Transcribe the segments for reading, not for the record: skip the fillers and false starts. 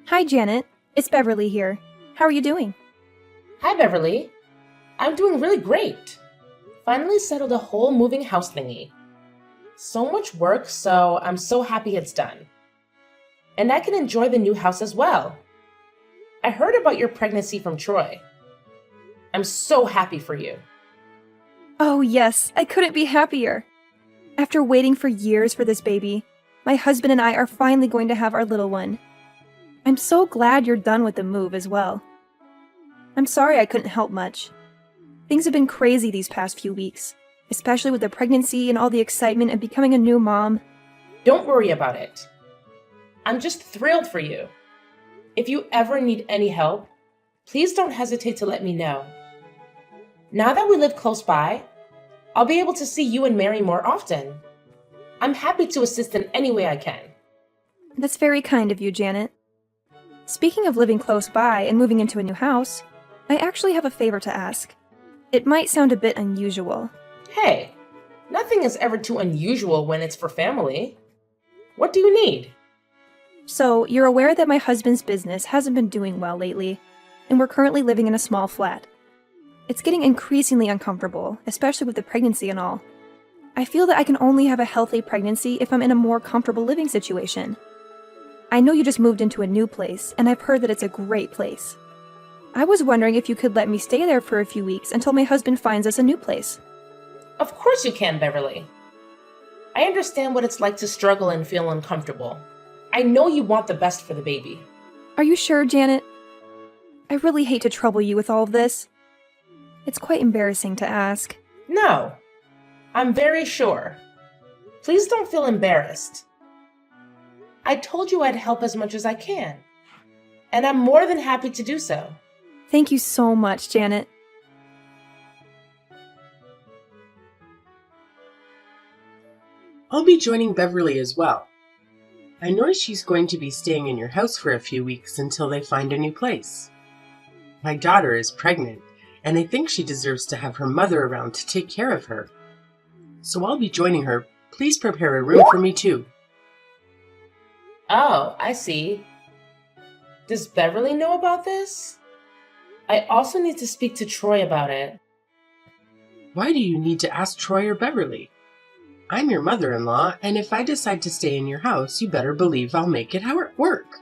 Hi, Janet. It's Beverly here. How are you doing? Hi, Beverly. I'm doing really great. Finally settled a whole moving house thingy. So much work, so I'm so happy it's done. And I can enjoy the new house as well. I heard about your pregnancy from Troy. I'm so happy for you. Oh, yes, I couldn't be happier. After waiting for years for this baby, my husband and I are finally going to have our little one. I'm so glad you're done with the move as well. I'm sorry I couldn't help much. Things have been crazy these past few weeks, especially with the pregnancy and all the excitement of becoming a new mom. Don't worry about it. I'm just thrilled for you. If you ever need any help, please don't hesitate to let me know. Now that we live close by, I'll be able to see you and Mary more often. I'm happy to assist in any way I can. That's very kind of you, Janet. Speaking of living close by and moving into a new house, I actually have a favor to ask. It might sound a bit unusual. Hey, nothing is ever too unusual when it's for family. What do you need? So, you're aware that my husband's business hasn't been doing well lately, and we're currently living in a small flat. It's getting increasingly uncomfortable, especially with the pregnancy and all. I feel that I can only have a healthy pregnancy if I'm in a more comfortable living situation. I know you just moved into a new place, and I've heard that it's a great place. I was wondering if you could let me stay there for a few weeks until my husband finds us a new place. Of course you can, Beverly. I understand what it's like to struggle and feel uncomfortable. I know you want the best for the baby. Are you sure, Janet? I really hate to trouble you with all of this. It's quite embarrassing to ask. No, I'm very sure. Please don't feel embarrassed. I told you I'd help as much as I can, and I'm more than happy to do so. Thank you so much, Janet. I'll be joining Beverly as well. I know she's going to be staying in your house for a few weeks until they find a new place. My daughter is pregnant, and I think she deserves to have her mother around to take care of her. So I'll be joining her. Please prepare a room for me too. Oh, I see. Does Beverly know about this? I also need to speak to Troy about it. Why do you need to ask Troy or Beverly? I'm your mother-in-law, and if I decide to stay in your house, you better believe I'll make it work.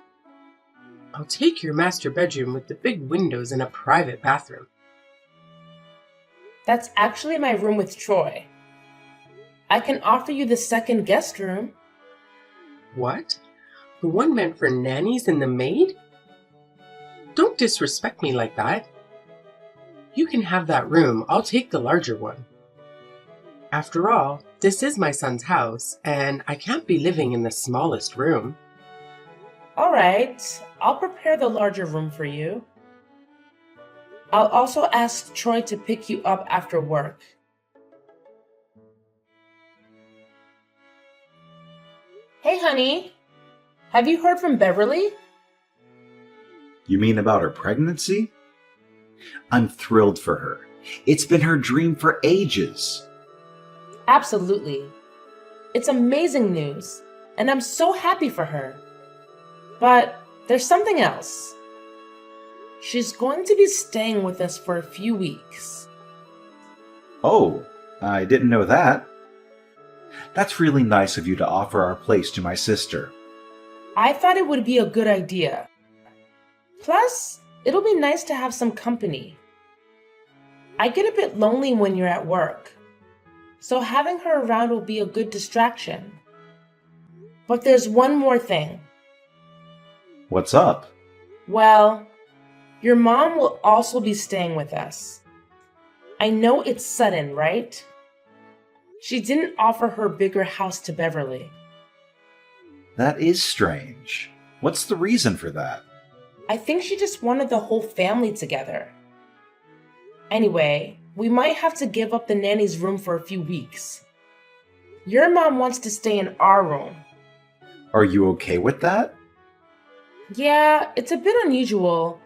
I'll take your master bedroom with the big windows and a private bathroom. That's actually my room with Troy. I can offer you the second guest room. What? The one meant for nannies and the maid? Don't disrespect me like that. You can have that room. I'll take the larger one. After all, this is my son's house, and I can't be living in the smallest room. All right, I'll prepare the larger room for you. I'll also ask Troy to pick you up after work. Hey, honey. Have you heard from Beverly? You mean about her pregnancy? I'm thrilled for her. It's been her dream for ages. Absolutely. It's amazing news, and I'm so happy for her. But there's something else. She's going to be staying with us for a few weeks. Oh, I didn't know that. That's really nice of you to offer our place to my sister. I thought it would be a good idea. Plus, it'll be nice to have some company. I get a bit lonely when you're at work, so having her around will be a good distraction. But there's one more thing. What's up? Well, your mom will also be staying with us. I know it's sudden, right? She didn't offer her bigger house to Beverly. That is strange. What's the reason for that? I think she just wanted the whole family together. Anyway, we might have to give up the nanny's room for a few weeks. Your mom wants to stay in our room. Are you okay with that? Yeah, it's a bit unusual,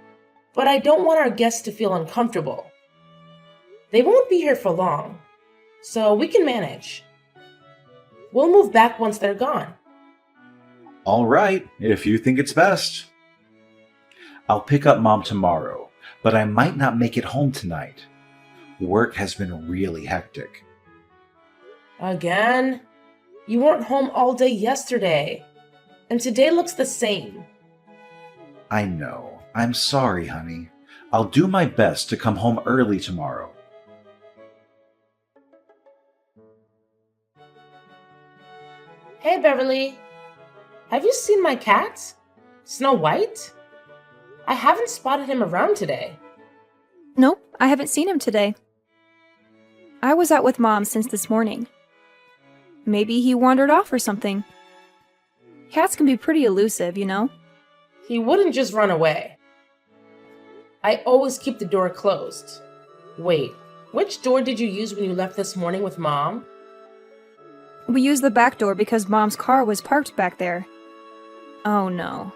but I don't want our guests to feel uncomfortable. They won't be here for long, so we can manage. We'll move back once they're gone. All right, if you think it's best. I'll pick up Mom tomorrow, but I might not make it home tonight. Work has been really hectic. Again? You weren't home all day yesterday, and today looks the same. I know. I'm sorry, honey. I'll do my best to come home early tomorrow. Hey, Beverly. Have you seen my cat? Snow White? I haven't spotted him around today. Nope, I haven't seen him today. I was out with Mom since this morning. Maybe he wandered off or something. Cats can be pretty elusive, you know? He wouldn't just run away. I always keep the door closed. Wait, which door did you use when you left this morning with Mom? We used the back door because Mom's car was parked back there. Oh no.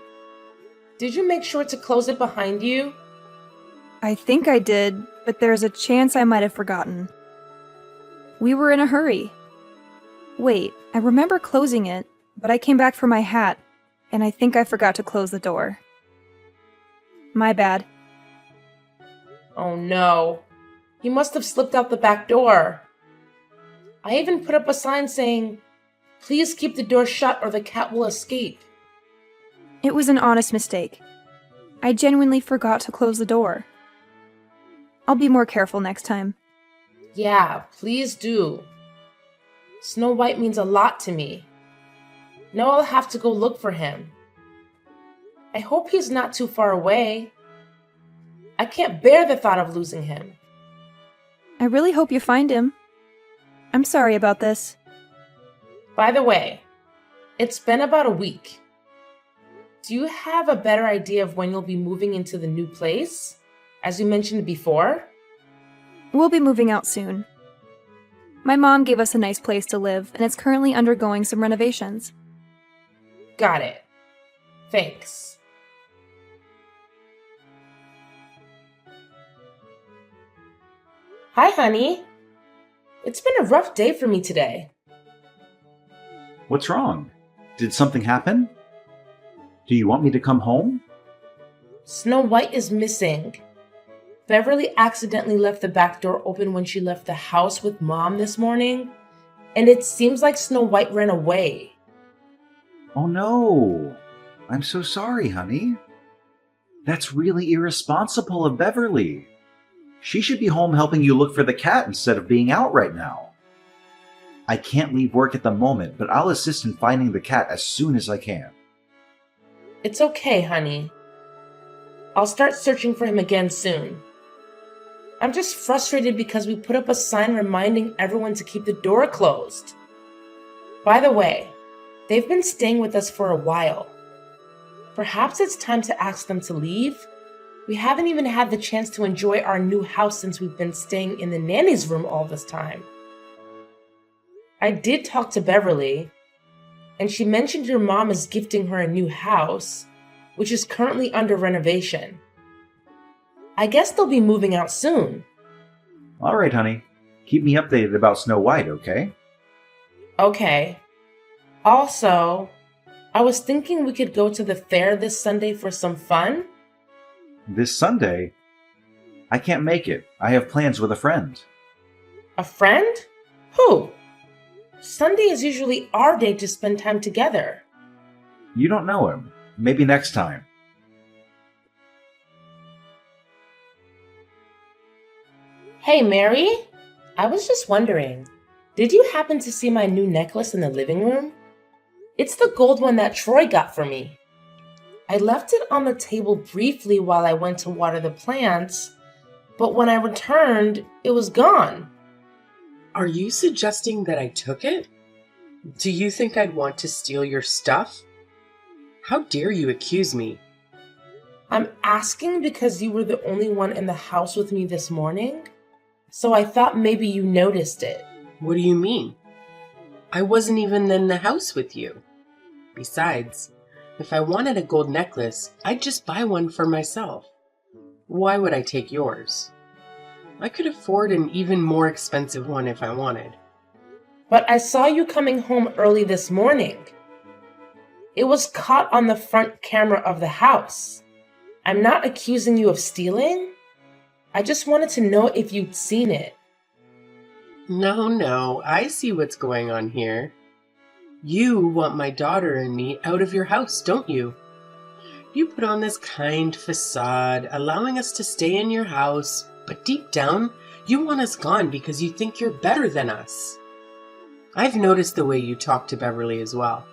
Did you make sure to close it behind you? I think I did, but there's a chance I might have forgotten. We were in a hurry. Wait, I remember closing it, but I came back for my hat, and I think I forgot to close the door. My bad. Oh no. He must have slipped out the back door. I even put up a sign saying, "Please keep the door shut or the cat will escape." It was an honest mistake. I genuinely forgot to close the door. I'll be more careful next time. Yeah, please do. Snow White means a lot to me. Now I'll have to go look for him. I hope he's not too far away. I can't bear the thought of losing him. I really hope you find him. I'm sorry about this. By the way, it's been about a week. Do you have a better idea of when you'll be moving into the new place, as you mentioned before? We'll be moving out soon. My mom gave us a nice place to live, and it's currently undergoing some renovations. Got it. Thanks. Hi, honey. It's been a rough day for me today. What's wrong? Did something happen? Do you want me to come home? Snow White is missing. Beverly accidentally left the back door open when she left the house with Mom this morning, and it seems like Snow White ran away. Oh no. I'm so sorry, honey. That's really irresponsible of Beverly. She should be home helping you look for the cat instead of being out right now. I can't leave work at the moment, but I'll assist in finding the cat as soon as I can. It's okay, honey. I'll start searching for him again soon. I'm just frustrated because we put up a sign reminding everyone to keep the door closed. By the way, they've been staying with us for a while. Perhaps it's time to ask them to leave? We haven't even had the chance to enjoy our new house since we've been staying in the nanny's room all this time. I did talk to Beverly, and she mentioned your mom is gifting her a new house, which is currently under renovation. I guess they'll be moving out soon. All right, honey. Keep me updated about Snow White, okay? Okay. Also, I was thinking we could go to the fair this Sunday for some fun. This Sunday? I can't make it. I have plans with a friend. A friend? Who? Sunday is usually our day to spend time together. You don't know him. Maybe next time. Hey, Mary. I was just wondering, did you happen to see my new necklace in the living room? It's the gold one that Troy got for me. I left it on the table briefly while I went to water the plants, but when I returned, it was gone. Are you suggesting that I took it? Do you think I'd want to steal your stuff? How dare you accuse me? I'm asking because you were the only one in the house with me this morning, so I thought maybe you noticed it. What do you mean? I wasn't even in the house with you. Besides, if I wanted a gold necklace, I'd just buy one for myself. Why would I take yours? I could afford an even more expensive one if I wanted. But I saw you coming home early this morning. It was caught on the front camera of the house. I'm not accusing you of stealing. I just wanted to know if you'd seen it. No, I see what's going on here. You want my daughter and me out of your house, don't you? You put on this kind facade, allowing us to stay in your house, but deep down, you want us gone because you think you're better than us. I've noticed the way you talk to Beverly as well.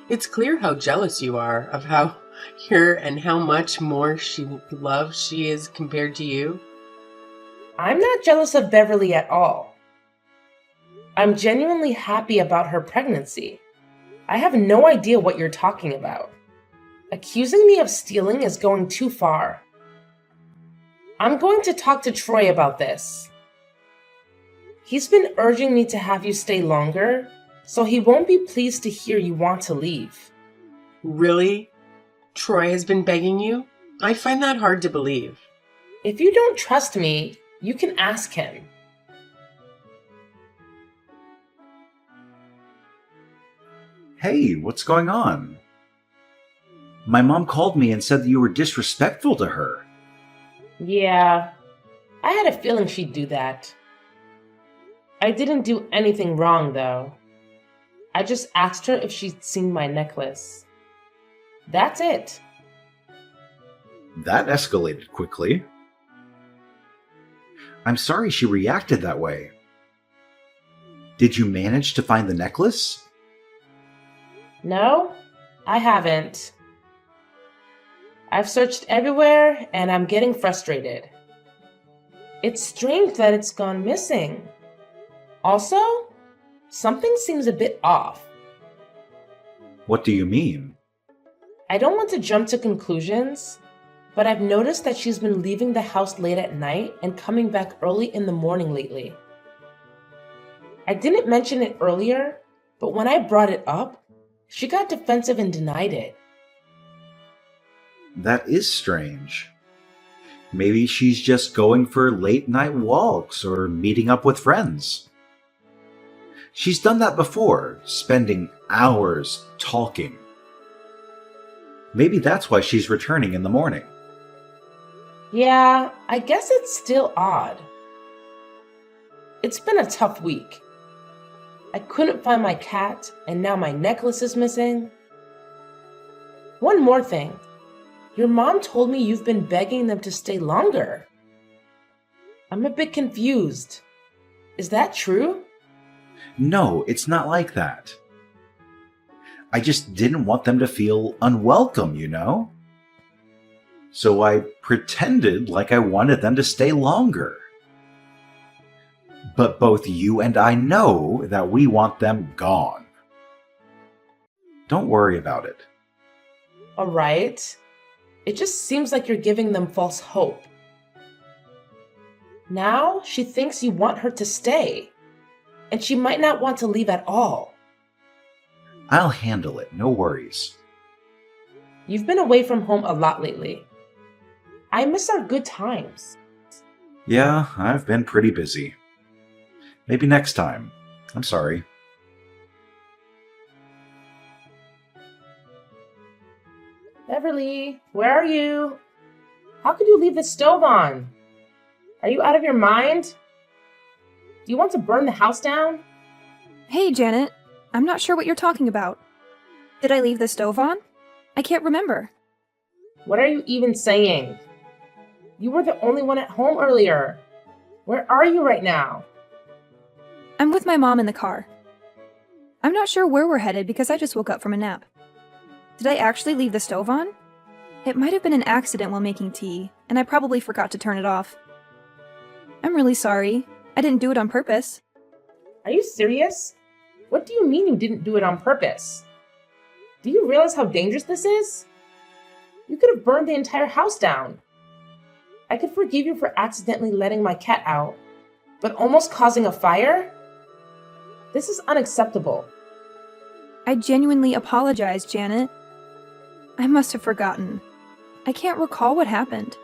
It's clear how jealous you are of how her and how much more loved she is compared to you. I'm not jealous of Beverly at all. I'm genuinely happy about her pregnancy. I have no idea what you're talking about. Accusing me of stealing is going too far. I'm going to talk to Troy about this. He's been urging me to have you stay longer, so he won't be pleased to hear you want to leave. Really? Troy has been begging you? I find that hard to believe. If you don't trust me, you can ask him. Hey, what's going on? My mom called me and said that you were disrespectful to her. Yeah, I had a feeling she'd do that. I didn't do anything wrong, though. I just asked her if she'd seen my necklace. That's it. That escalated quickly. I'm sorry she reacted that way. Did you manage to find the necklace? No, I haven't. I've searched everywhere and I'm getting frustrated. It's strange that it's gone missing. Also, something seems a bit off. What do you mean? I don't want to jump to conclusions, but I've noticed that she's been leaving the house late at night and coming back early in the morning lately. I didn't mention it earlier, but when I brought it up, she got defensive and denied it. That is strange. Maybe she's just going for late night walks or meeting up with friends. She's done that before, spending hours talking. Maybe that's why she's returning in the morning. Yeah, I guess it's still odd. It's been a tough week. I couldn't find my cat, and now my necklace is missing. One more thing. Your mom told me you've been begging them to stay longer. I'm a bit confused. Is that true? No, it's not like that. I just didn't want them to feel unwelcome, you know? So I pretended like I wanted them to stay longer. But both you and I know that we want them gone. Don't worry about it. All right. It just seems like you're giving them false hope. Now she thinks you want her to stay, and she might not want to leave at all. I'll handle it, no worries. You've been away from home a lot lately. I miss our good times. Yeah, I've been pretty busy. Maybe next time. I'm sorry. Beverly, where are you? How could you leave the stove on? Are you out of your mind? Do you want to burn the house down? Hey, Janet. I'm not sure what you're talking about. Did I leave the stove on? I can't remember. What are you even saying? You were the only one at home earlier. Where are you right now? I'm with my mom in the car. I'm not sure where we're headed because I just woke up from a nap. Did I actually leave the stove on? It might have been an accident while making tea, and I probably forgot to turn it off. I'm really sorry. I didn't do it on purpose. Are you serious? What do you mean you didn't do it on purpose? Do you realize how dangerous this is? You could have burned the entire house down. I could forgive you for accidentally letting my cat out, but almost causing a fire? This is unacceptable. I genuinely apologize, Janet. I must have forgotten. I can't recall what happened.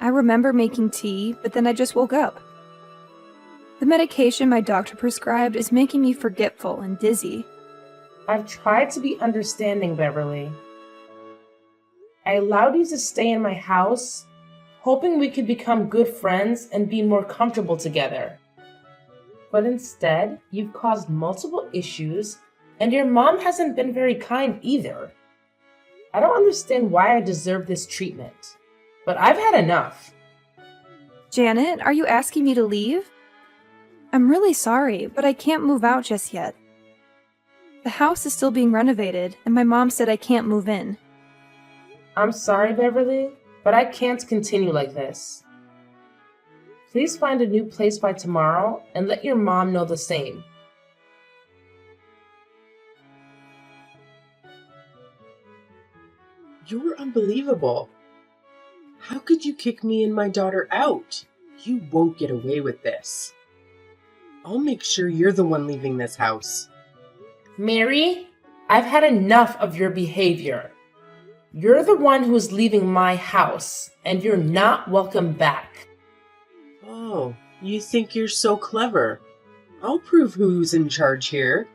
I remember making tea, but then I just woke up. The medication my doctor prescribed is making me forgetful and dizzy. I've tried to be understanding, Beverly. I allowed you to stay in my house, hoping we could become good friends and be more comfortable together. But instead, you've caused multiple issues, and your mom hasn't been very kind either. I don't understand why I deserve this treatment, but I've had enough. Janet, are you asking me to leave? I'm really sorry, but I can't move out just yet. The house is still being renovated, and my mom said I can't move in. I'm sorry, Beverly, but I can't continue like this. Please find a new place by tomorrow and let your mom know the same. You're unbelievable. How could you kick me and my daughter out? You won't get away with this. I'll make sure you're the one leaving this house. Mary, I've had enough of your behavior. You're the one who's leaving my house, and you're not welcome back. Oh, you think you're so clever. I'll prove who's in charge here.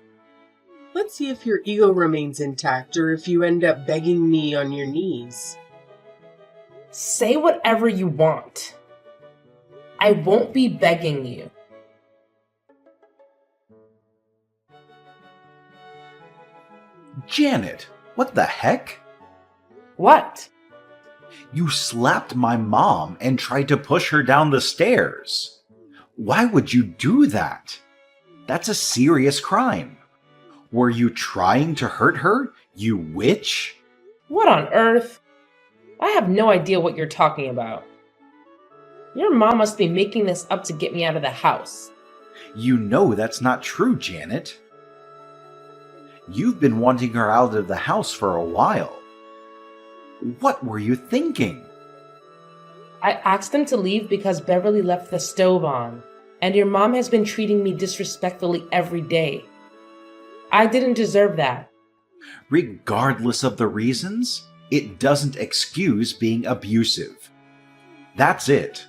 Let's see if your ego remains intact or if you end up begging me on your knees. Say whatever you want. I won't be begging you. Janet, what the heck? What? You slapped my mom and tried to push her down the stairs. Why would you do that? That's a serious crime. Were you trying to hurt her, you witch? What on earth? I have no idea what you're talking about. Your mom must be making this up to get me out of the house. You know that's not true, Janet. You've been wanting her out of the house for a while. What were you thinking? I asked them to leave because Beverly left the stove on, and your mom has been treating me disrespectfully every day. I didn't deserve that. Regardless of the reasons, it doesn't excuse being abusive. That's it.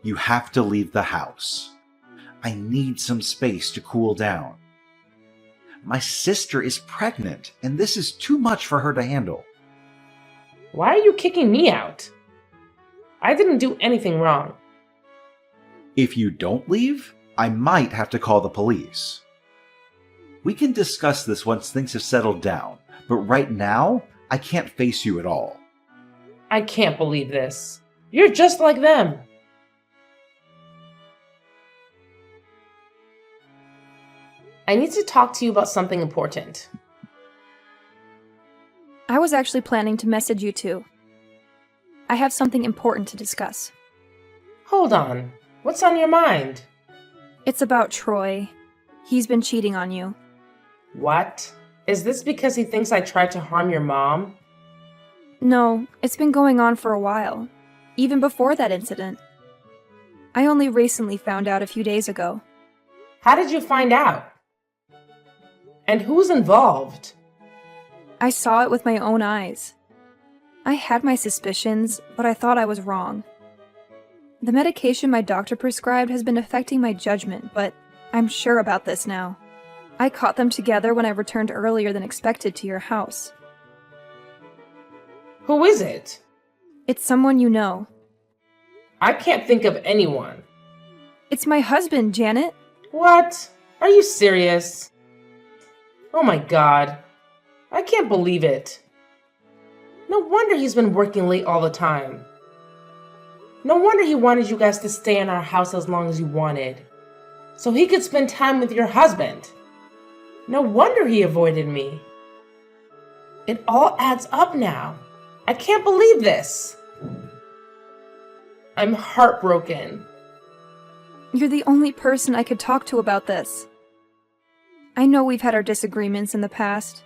You have to leave the house. I need some space to cool down. My sister is pregnant, and this is too much for her to handle. Why are you kicking me out? I didn't do anything wrong. If you don't leave, I might have to call the police. We can discuss this once things have settled down, but right now, I can't face you at all. I can't believe this. You're just like them. I need to talk to you about something important. I was actually planning to message you too. I have something important to discuss. Hold on. What's on your mind? It's about Troy. He's been cheating on you. What? Is this because he thinks I tried to harm your mom? No, it's been going on for a while. Even before that incident. I only recently found out a few days ago. How did you find out? And who's involved? I saw it with my own eyes. I had my suspicions, but I thought I was wrong. The medication my doctor prescribed has been affecting my judgment, but I'm sure about this now. I caught them together when I returned earlier than expected to your house. Who is it? It's someone you know. I can't think of anyone. It's my husband, Janet. What? Are you serious? Oh my god. I can't believe it. No wonder he's been working late all the time. No wonder he wanted you guys to stay in our house as long as you wanted, so he could spend time with your husband. No wonder he avoided me. It all adds up now. I can't believe this. I'm heartbroken. You're the only person I could talk to about this. I know we've had our disagreements in the past.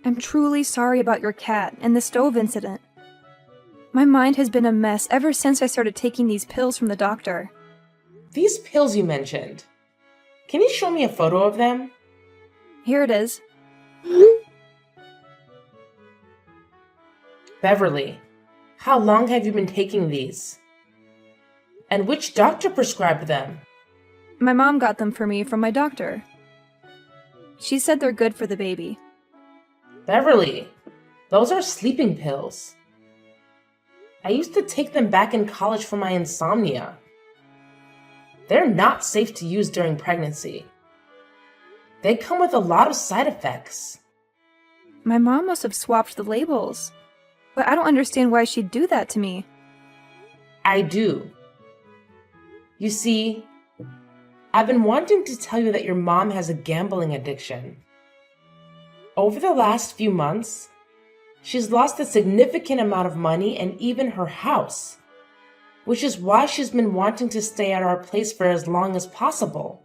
I'm truly sorry about your cat and the stove incident. My mind has been a mess ever since I started taking these pills from the doctor. These pills you mentioned. Can you show me a photo of them? Here it is. Beverly, how long have you been taking these? And which doctor prescribed them? My mom got them for me from my doctor. She said they're good for the baby. Beverly, those are sleeping pills. I used to take them back in college for my insomnia. They're not safe to use during pregnancy. They come with a lot of side effects. My mom must have swapped the labels. But I don't understand why she'd do that to me. I do. You see, I've been wanting to tell you that your mom has a gambling addiction. Over the last few months, she's lost a significant amount of money and even her house, which is why she's been wanting to stay at our place for as long as possible.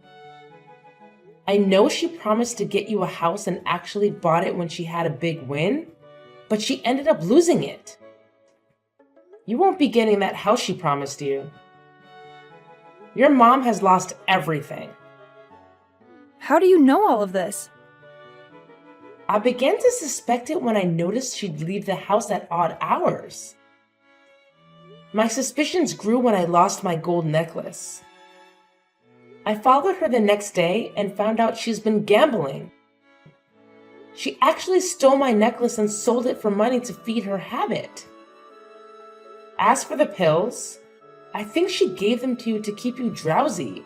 I know she promised to get you a house and actually bought it when she had a big win, but she ended up losing it. You won't be getting that house she promised you. Your mom has lost everything. How do you know all of this? I began to suspect it when I noticed she'd leave the house at odd hours. My suspicions grew when I lost my gold necklace. I followed her the next day and found out she's been gambling. She actually stole my necklace and sold it for money to feed her habit. As for the pills, I think she gave them to you to keep you drowsy,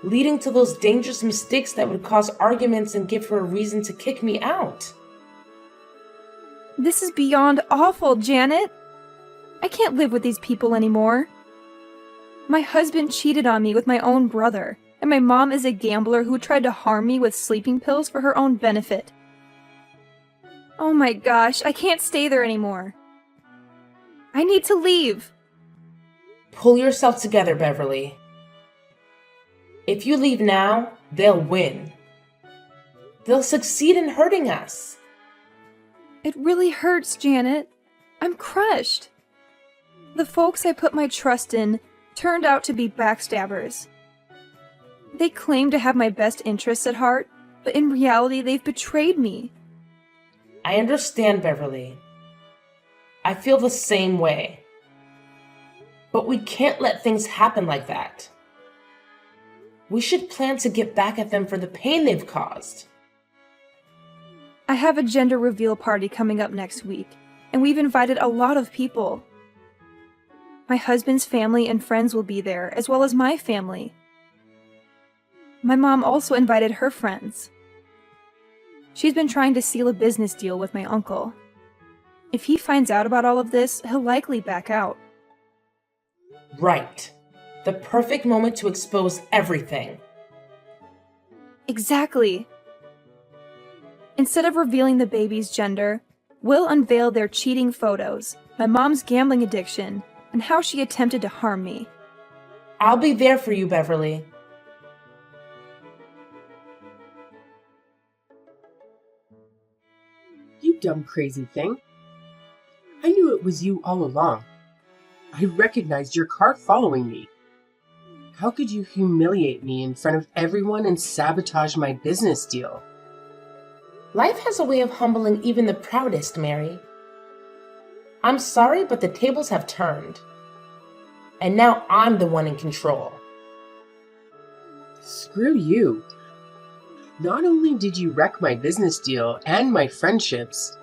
leading to those dangerous mistakes that would cause arguments and give her a reason to kick me out. This is beyond awful, Janet. I can't live with these people anymore. My husband cheated on me with my own brother, and my mom is a gambler who tried to harm me with sleeping pills for her own benefit. Oh my gosh, I can't stay there anymore. I need to leave. Pull yourself together, Beverly. If you leave now, they'll win. They'll succeed in hurting us. It really hurts, Janet. I'm crushed. The folks I put my trust in turned out to be backstabbers. They claim to have my best interests at heart, but in reality, they've betrayed me. I understand, Beverly. I feel the same way. But we can't let things happen like that. We should plan to get back at them for the pain they've caused. I have a gender reveal party coming up next week, and we've invited a lot of people. My husband's family and friends will be there, as well as my family. My mom also invited her friends. She's been trying to seal a business deal with my uncle. If he finds out about all of this, he'll likely back out. Right. The perfect moment to expose everything. Exactly. Instead of revealing the baby's gender, we'll unveil their cheating photos, my mom's gambling addiction, and how she attempted to harm me. I'll be there for you, Beverly. You dumb crazy thing. I knew it was you all along. I recognized your car following me. How could you humiliate me in front of everyone and sabotage my business deal? Life has a way of humbling even the proudest, Mary. I'm sorry, but the tables have turned. And now I'm the one in control. Screw you. Not only did you wreck my business deal and my friendships,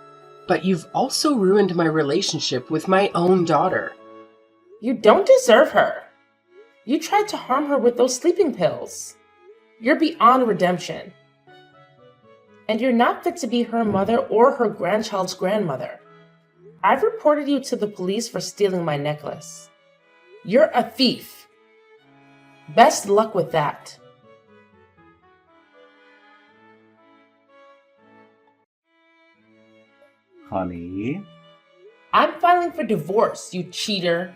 but you've also ruined my relationship with my own daughter. You don't deserve her. You tried to harm her with those sleeping pills. You're beyond redemption. And you're not fit to be her mother or her grandchild's grandmother. I've reported you to the police for stealing my necklace. You're a thief. Best luck with that. Honey? I'm filing for divorce, you cheater.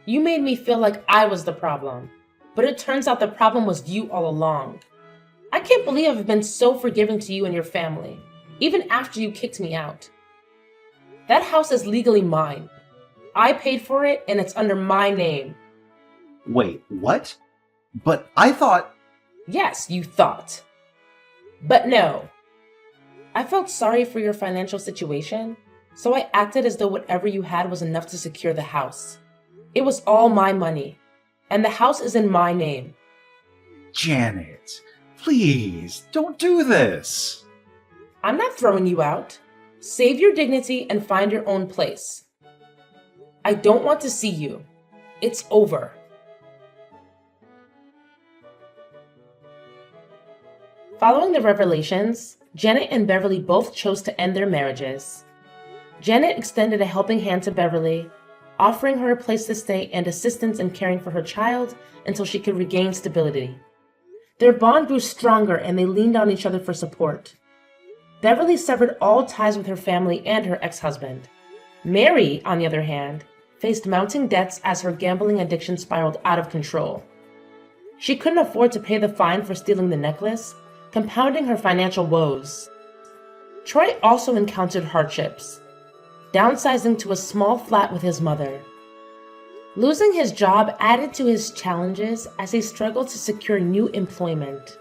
You made me feel like I was the problem, but it turns out the problem was you all along. I can't believe I've been so forgiving to you and your family, even after you kicked me out. That house is legally mine. I paid for it and it's under my name. Wait, what? But I thought... Yes, you thought. But no. I felt sorry for your financial situation, so I acted as though whatever you had was enough to secure the house. It was all my money, and the house is in my name. Janet, please, don't do this. I'm not throwing you out. Save your dignity and find your own place. I don't want to see you. It's over. Following the revelations, Janet and Beverly both chose to end their marriages. Janet extended a helping hand to Beverly, offering her a place to stay and assistance in caring for her child until she could regain stability. Their bond grew stronger and they leaned on each other for support. Beverly severed all ties with her family and her ex-husband. Mary, on the other hand, faced mounting debts as her gambling addiction spiraled out of control. She couldn't afford to pay the fine for stealing the necklace, compounding her financial woes. Troy also encountered hardships, downsizing to a small flat with his mother. Losing his job added to his challenges as he struggled to secure new employment.